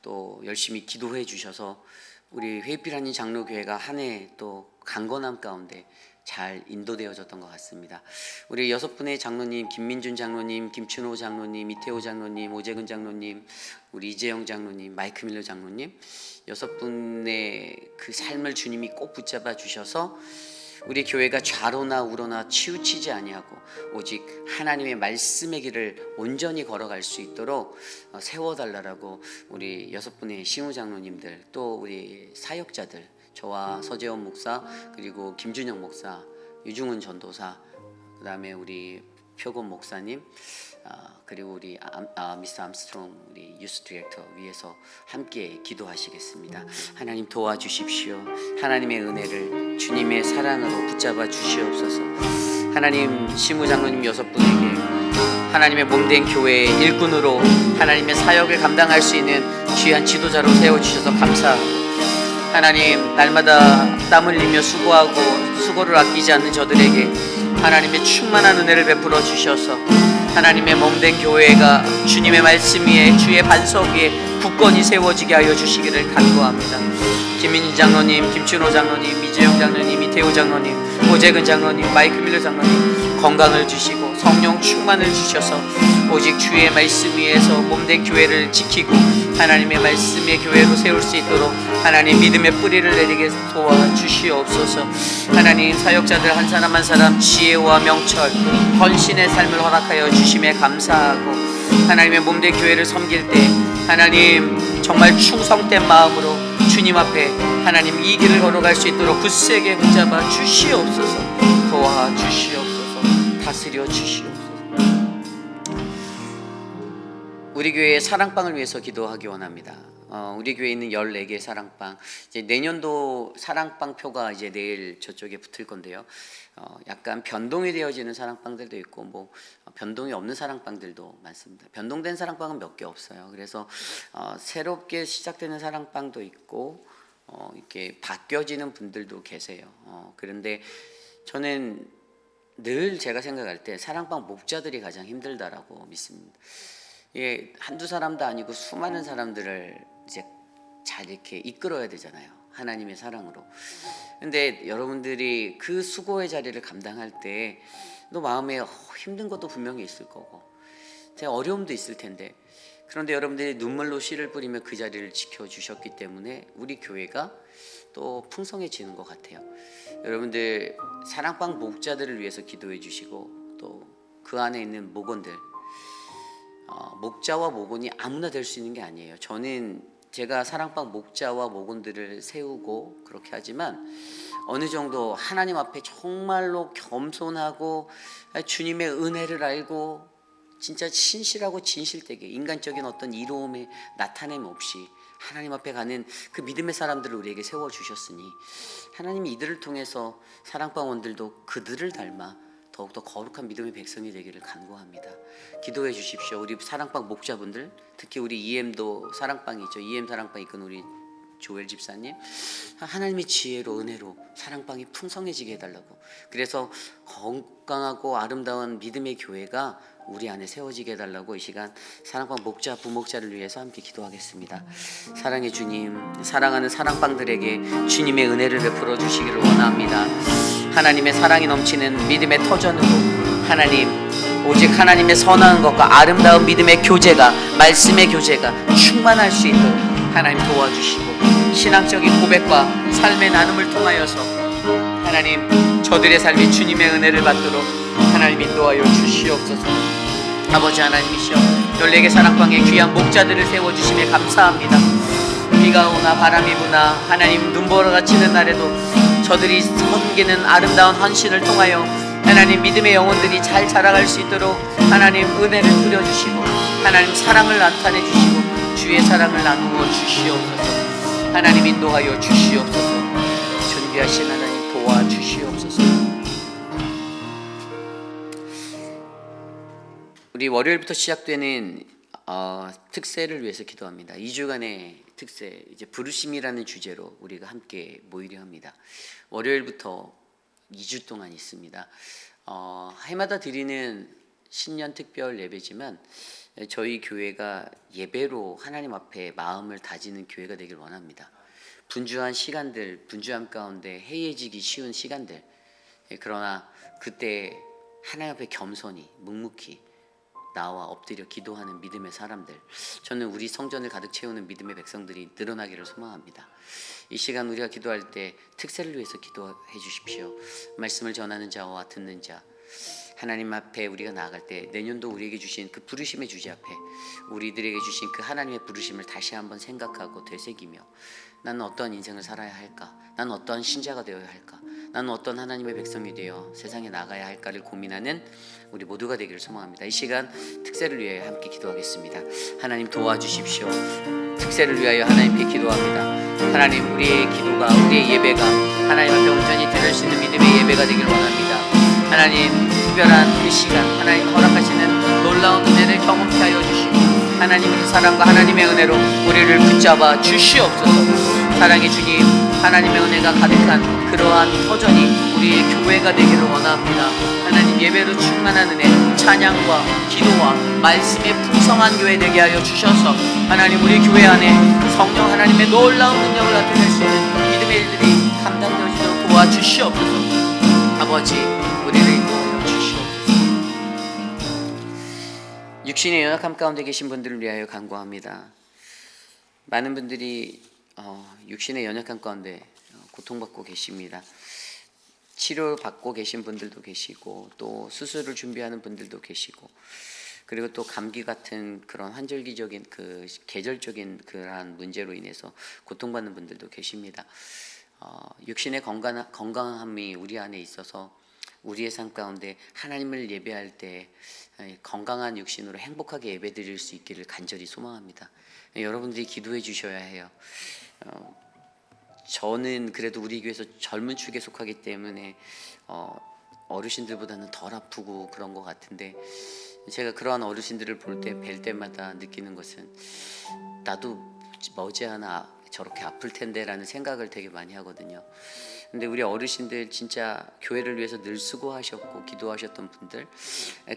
또 열심히 기도해 주셔서 우리 회필하는 장로교회가 한 해 또 강건함 가운데 잘 인도되어졌던 것 같습니다. 우리 6분의 장로님, 김민준 장로님, 김춘호 장로님, 이태호 장로님, 오재근 장로님, 우리 이재영 장로님, 마이크 밀러 장로님, 6분의 그 삶을 주님이 꼭 붙잡아 주셔서 우리 교회가 좌로나 우로나 치우치지 아니하고 오직 하나님의 말씀의 길을 온전히 걸어갈 수 있도록 세워달라고 우리 6분의 시무 장로님들, 또 우리 사역자들, 저와 서재원 목사, 그리고 김준영 목사, 유중훈 전도사, 그 다음에 우리 표곤 목사님, 그리고 우리 미스터 암스트롱 우리 유스 디렉터 위해서 함께 기도하시겠습니다. 하나님 도와주십시오. 하나님의 은혜를 주님의 사랑으로 붙잡아 주시옵소서. 하나님, 시무 장로님 6분에게 하나님의 몸된 교회의 일꾼으로 하나님의 사역을 감당할 수 있는 귀한 지도자로 세워주셔서 감사하고, 하나님, 날마다 땀 흘리며 수고하고 수고를 아끼지 않는 저들에게 하나님의 충만한 은혜를 베풀어 주셔서 하나님의 몸된 교회가 주님의 말씀 위에, 주의 반석 위에 굳건히 세워지게 하여 주시기를 간구합니다. 김민희 장로님, 김춘호 장로님, 이재영 장로님, 이태호 장로님, 오재근 장로님, 마이크 밀러 장로님 건강을 주시고 성령 충만을 주셔서 오직 주의 말씀 위에서 몸된 교회를 지키고 하나님의 말씀의 교회로 세울 수 있도록 하나님 믿음의 뿌리를 내리게 도와주시옵소서. 하나님, 사역자들 한 사람 한 사람 지혜와 명철, 헌신의 삶을 허락하여 주심에 감사하고, 하나님의 몸된 교회를 섬길 때 하나님 정말 충성된 마음으로 주님 앞에 하나님 이 길을 걸어갈 수 있도록 굳세게 붙잡아 주시옵소서. 도와주시옵소서. 다스려 주시옵소서. 우리 교회의 사랑방을 위해서 기도하기 원합니다. 우리 교회에 있는 14개의 사랑방, 이제 내년도 사랑방 표가 이제 내일 저쪽에 붙을 건데요, 약간 변동이 되어지는 사랑방들도 있고 뭐 변동이 없는 사랑방들도 많습니다. 변동된 사랑방은 몇 개 없어요. 그래서 새롭게 시작되는 사랑방도 있고 이렇게 바뀌어지는 분들도 계세요. 그런데 저는 늘 제가 생각할 때 사랑방 목자들이 가장 힘들다라고 믿습니다. 이게 한두 사람도 아니고 수많은 사람들을 이제 잘 이렇게 이끌어야 되잖아요, 하나님의 사랑으로. 근데 여러분들이 그 수고의 자리를 감당할 때 또 마음에 힘든 것도 분명히 있을 거고 어려움도 있을 텐데, 그런데 여러분들이 눈물로 씨를 뿌리며 그 자리를 지켜주셨기 때문에 우리 교회가 또 풍성해지는 것 같아요. 여러분들 사랑방 목자들을 위해서 기도해 주시고, 또 그 안에 있는 목원들, 목자와 목원이 아무나 될 수 있는 게 아니에요. 저는 제가 사랑방 목자와 목원들을 세우고 그렇게 하지만 어느 정도 하나님 앞에 정말로 겸손하고 주님의 은혜를 알고 진짜 신실하고 진실되게 인간적인 어떤 이로움의 나타냄 없이 하나님 앞에 가는 그 믿음의 사람들을 우리에게 세워주셨으니 하나님이 이들을 통해서 사랑방원들도 그들을 닮아 더욱더 거룩한 믿음의 백성이 되기를 간구합니다. 기도해 주십시오. 우리 사랑방 목자분들, 특히 우리 EM도 사랑방이죠. EM 사랑방 이끈 우리 조엘 집사님, 하나님의 지혜로 은혜로 사랑방이 풍성해지게 해달라고. 그래서 건강하고 아름다운 믿음의 교회가 우리 안에 세워지게 해달라고 이 시간 사랑방 목자 부목자를 위해서 함께 기도하겠습니다. 사랑의 주님, 사랑하는 사랑방들에게 주님의 은혜를 베풀어 주시기를 원합니다. 하나님의 사랑이 넘치는 믿음의 터전으로 하나님, 오직 하나님의 선한 것과 아름다운 믿음의 교제가, 말씀의 교제가 충만할 수 있도록 하나님 도와주시고, 신앙적인 고백과 삶의 나눔을 통하여서 하나님 저들의 삶이 주님의 은혜를 받도록 하나님 인도하여 주시옵소서. 아버지 하나님이시여, 14개 사랑방에 귀한 목자들을 세워주심에 감사합니다. 비가 오나 바람이 부나 하나님 눈보라가 치는 날에도 저들이 섬기는 아름다운 헌신을 통하여 하나님 믿음의 영혼들이 잘 자라갈 수 있도록 하나님 은혜를 뿌려주시고 하나님 사랑을 나타내 주시고 주의 사랑을 나누어 주시옵소서. 하나님 인도하여 주시옵소서. 존귀하신 하나님 도와주시옵소서. 우리 월요일부터 시작되는 특세를 위해서 기도합니다. 2주간의 특세, 이제 부르심이라는 주제로 우리가 함께 모이려 합니다. 월요일부터 2주 동안 있습니다. 해마다 드리는 신년 특별 예배지만 저희 교회가 예배로 하나님 앞에 마음을 다지는 교회가 되길 원합니다. 분주한 시간들, 분주함 가운데 해이해지기 쉬운 시간들, 그러나 그때 하나님 앞에 겸손히 묵묵히 나와 엎드려 기도하는 믿음의 사람들, 저는 우리 성전을 가득 채우는 믿음의 백성들이 늘어나기를 소망합니다. 이 시간 우리가 기도할 때 특세를 위해서 기도해 주십시오. 말씀을 전하는 자와 듣는 자, 하나님 앞에 우리가 나아갈 때 내년도 우리에게 주신 그 부르심의 주제 앞에 우리들에게 주신 그 하나님의 부르심을 다시 한번 생각하고 되새기며, 나는 어떤 인생을 살아야 할까? 나는 어떤 신자가 되어야 할까? 나는 어떤 하나님의 백성이 되어 세상에 나가야 할까를 고민하는 우리 모두가 되기를 소망합니다. 이 시간 특세를 위해 함께 기도하겠습니다. 하나님 도와주십시오. 특세를 위하여 하나님께 기도합니다. 하나님, 우리의 기도가, 우리의 예배가 하나님 앞에 온전히 드릴 수 있는 믿음의 예배가 되길 원합니다. 하나님, 특별한 그 시간 하나님 허락하시는 놀라운 은혜를 경험케 하여 주시고 하나님의 사랑과 하나님의 은혜로 우리를 붙잡아 주시옵소서. 사랑의 주님, 하나님의 은혜가 가득한 그러한 터전이 우리의 교회가 되기를 원합니다. 하나님, 예배로 충만한 은혜, 찬양과 기도와 말씀의 풍성한 교회 되게 하여 주셔서 하나님, 우리 교회 안에 성령 하나님의 놀라운 능력을 나타낼 수 있는 믿음의 일들이 감당되어지도록 도와주시옵소서. 아버지, 우리를 인도하여 주시옵소서. 육신의 연약함 가운데 계신 분들을 위하여 간구합니다. 많은 분들이 육신의 연약함 가운데 고통받고 계십니다. 치료받고 계신 분들도 계시고, 또 수술을 준비하는 분들도 계시고, 그리고 또 감기 같은 그런 환절기적인 그 계절적인 그러한 문제로 인해서 고통받는 분들도 계십니다. 육신의 건강함이 우리 안에 있어서 우리의 삶 가운데 하나님을 예배할 때 건강한 육신으로 행복하게 예배드릴 수 있기를 간절히 소망합니다. 여러분들이 기도해 주셔야 해요. 저는 그래도 우리 교회에서 젊은 축에 속하기 때문에 어르신들보다는 덜 아프고 그런 것 같은데, 제가 그러한 어르신들을 볼 때, 뵐 때마다 느끼는 것은 나도 머지않아 저렇게 아플 텐데 라는 생각을 되게 많이 하거든요. 근데 우리 어르신들 진짜 교회를 위해서 늘 수고하셨고 기도하셨던 분들,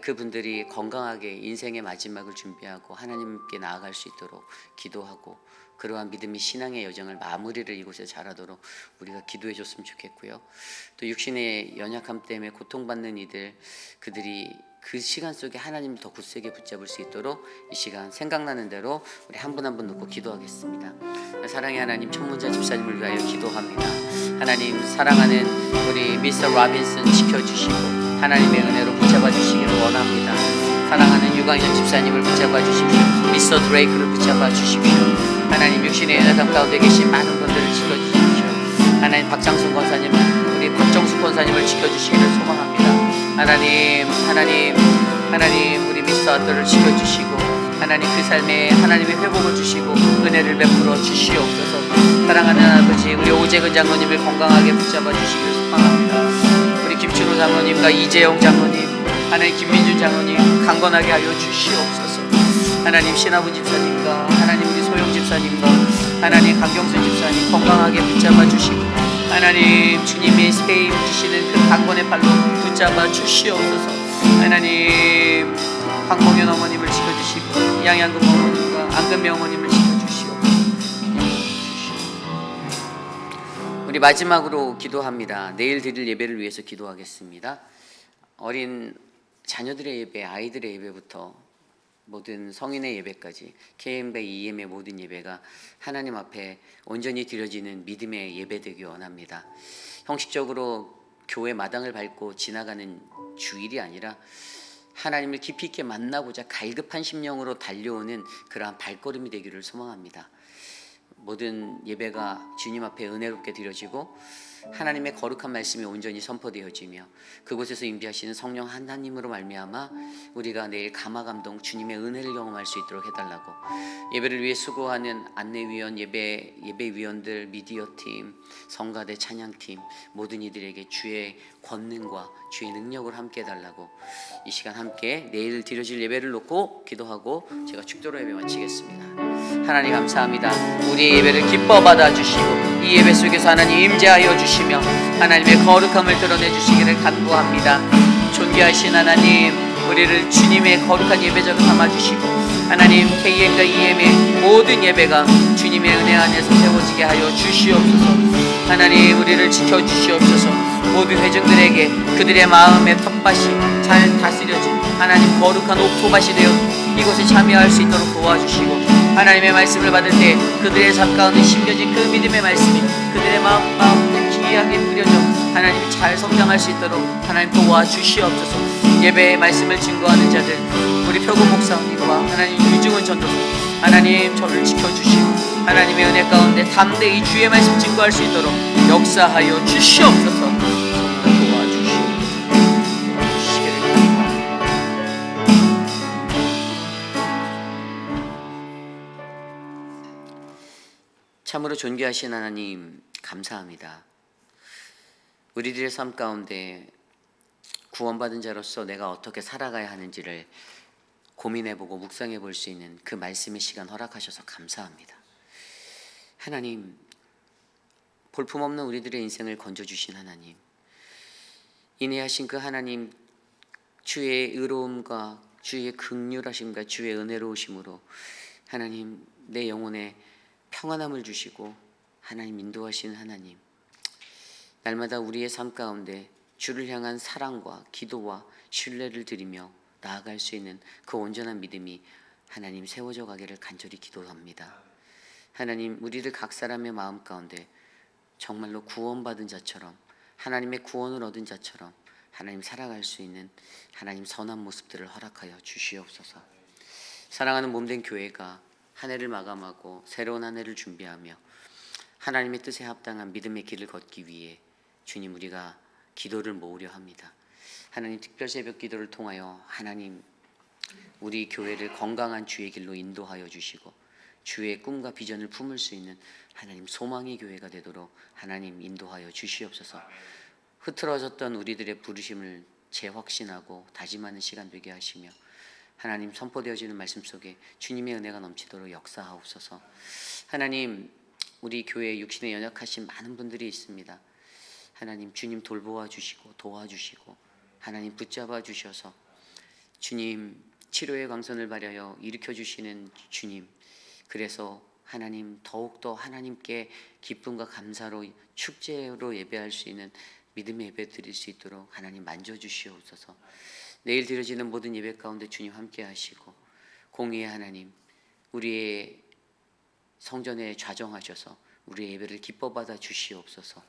그분들이 건강하게 인생의 마지막을 준비하고 하나님께 나아갈 수 있도록 기도하고, 그러한 믿음이 신앙의 여정을 마무리를 이곳에 잘하도록 우리가 기도해 줬으면 좋겠고요. 또 육신의 연약함 때문에 고통받는 이들, 그들이 그 시간 속에 하나님을 더 굳세게 붙잡을 수 있도록 이 시간 생각나는 대로 우리 한 분 한 분 놓고 기도하겠습니다. 사랑의 하나님, 천문자 집사님을 위하여 기도합니다. 하나님, 사랑하는 우리 미스터 라빈슨 지켜주시고 하나님의 은혜로 붙잡아 주시기를 원합니다. 사랑하는 유광현 집사님을 붙잡아 주십시오. 미스터 드레이크를 붙잡아 주십시오. 하나님, 육신의 연약함 가운데 계신 많은 분들을 지켜주십시오. 하나님, 박장순 권사님, 우리 박정수 권사님을 지켜주시기를 소망합니다. 하나님, 우리 미스터 아들을 지켜주시고 하나님, 그 삶에 하나님의 회복을 주시고 은혜를 베풀어 주시옵소서. 사랑하는 아버지, 우리 오재근 장로님을 건강하게 붙잡아 주시기를 소망합니다. 우리 김춘호 장로님과 이재영 장로님, 하나님 김민준 장로님 강건하게 하여 주시옵소서. 하나님, 신하분 집사님과 하나님 우리 소영 집사님과 하나님 강경수 집사님 건강하게 붙잡아 주시고 하나님 주님이 스페인 주시는 그 강권의 발로 붙잡아 주시옵소서. 하나님 황봉현 어머님을 지켜주시고 양양금 어머님과 안금명 어머님을 지켜주시옵소서. 우리 마지막으로 기도합니다. 내일 드릴 예배를 위해서 기도하겠습니다. 어린 자녀들의 예배, 아이들의 예배부터 모든 성인의 예배까지 KM배 EM의 모든 예배가 하나님 앞에 온전히 드려지는 믿음의 예배 되기 원합니다. 형식적으로 교회 마당을 밟고 지나가는 주일이 아니라 하나님을 깊이 있게 만나고자 갈급한 심령으로 달려오는 그러한 발걸음이 되기를 소망합니다. 모든 예배가 주님 앞에 은혜롭게 드려지고 하나님의 거룩한 말씀이 온전히 선포되어지며 그곳에서 임재하시는 성령 하나님으로 말미암아 우리가 내일 감화감동 주님의 은혜를 경험할 수 있도록 해달라고, 예배를 위해 수고하는 안내위원, 예배위원들, 미디어팀, 성가대, 찬양팀 모든 이들에게 주의 권능과 주의 능력을 함께 해달라고, 이 시간 함께 내일 드려질 예배를 놓고 기도하고 제가 축도로 예배 마치겠습니다. 하나님 감사합니다. 우리의 예배를 기뻐 받아주시고 이 예배 속에서 하나님 임재하여 주시며 하나님의 거룩함을 드러내 주시기를 간구합니다. 존귀하신 하나님, 우리를 주님의 거룩한 예배자로 삼아주시고 하나님 KM과 EM의 모든 예배가 주님의 은혜 안에서 세워지게 하여 주시옵소서. 하나님 우리를 지켜주시옵소서. 모든 회중들에게 그들의 마음의 텃밭이 잘 다스려진 하나님 거룩한 옥토밭이 되어 이곳에 참여할 수 있도록 도와주시고, 하나님의 말씀을 받을 때 그들의 삶 가운데 심겨진 그 믿음의 말씀이 그들의 마음 가운데 귀하게 뿌려져 하나님이 잘 성장할 수 있도록 하나님 도와주시옵소서. 예배의 말씀을 증거하는 자들, 우리 표고 목사님과 하나님 유중훈 전도사, 하나님 저를 지켜주시고 하나님의 은혜 가운데 담대히 주의 말씀 증거할 수 있도록 역사하여 주시옵소서. 참으로 존귀하신 하나님 감사합니다. 우리들의 삶 가운데 구원받은 자로서 내가 어떻게 살아가야 하는지를 고민해보고 묵상해 볼 수 있는 그 말씀의 시간 허락하셔서 감사합니다. 하나님, 볼품없는 우리들의 인생을 건져주신 하나님, 인내하신 그 하나님, 주의 의로움과 주의 긍휼하심과 주의 은혜로우심으로 하나님 내 영혼에 평안함을 주시고 하나님 인도하시는 하나님, 날마다 우리의 삶 가운데 주를 향한 사랑과 기도와 신뢰를 드리며 나아갈 수 있는 그 온전한 믿음이 하나님 세워져 가기를 간절히 기도합니다. 하나님, 우리들 각 사람의 마음 가운데 정말로 구원받은 자처럼, 하나님의 구원을 얻은 자처럼 하나님 살아갈 수 있는 하나님 선한 모습들을 허락하여 주시옵소서. 사랑하는 몸된 교회가 한 해를 마감하고 새로운 한 해를 준비하며 하나님의 뜻에 합당한 믿음의 길을 걷기 위해 주님, 우리가 기도를 모으려 합니다. 하나님, 특별 새벽 기도를 통하여 하나님 우리 교회를 건강한 주의 길로 인도하여 주시고 주의 꿈과 비전을 품을 수 있는 하나님 소망의 교회가 되도록 하나님 인도하여 주시옵소서. 흐트러졌던 우리들의 부르심을 재확신하고 다짐하는 시간 되게 하시며 하나님 선포되어지는 말씀 속에 주님의 은혜가 넘치도록 역사하옵소서. 하나님, 우리 교회에 육신에 연약하신 많은 분들이 있습니다. 하나님, 주님 돌보아 주시고 도와주시고 하나님 붙잡아 주셔서 주님 치료의 광선을 발하여 일으켜 주시는 주님, 그래서 하나님 더욱더 하나님께 기쁨과 감사로 축제로 예배할 수 있는 믿음의 예배 드릴 수 있도록 하나님 만져주시옵소서. 내일 드려지는 모든 예배 가운데 주님 함께 하시고 공의의 하나님, 우리의 성전에 좌정하셔서 우리의 예배를 기뻐 받아 주시옵소서.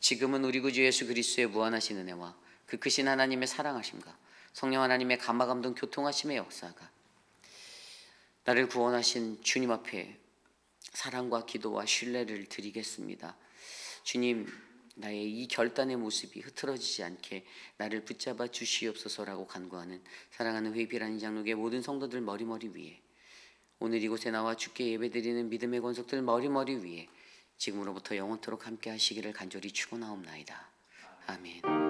지금은 우리 구주 예수 그리스도의 무한하신 은혜와 그 크신 하나님의 사랑하심과 성령 하나님의 감화감동 교통하심의 역사가 나를 구원하신 주님 앞에 사랑과 기도와 신뢰를 드리겠습니다. 주님, 나의 이 결단의 모습이 흐트러지지 않게 나를 붙잡아 주시옵소서라고 간구하는 사랑하는 회비라는 장로교의 모든 성도들 머리머리 위에, 오늘 이곳에 나와 주께 예배드리는 믿음의 권속들 머리머리 위에 지금으로부터 영원토록 함께 하시기를 간절히 축원하옵나이다. 아멘.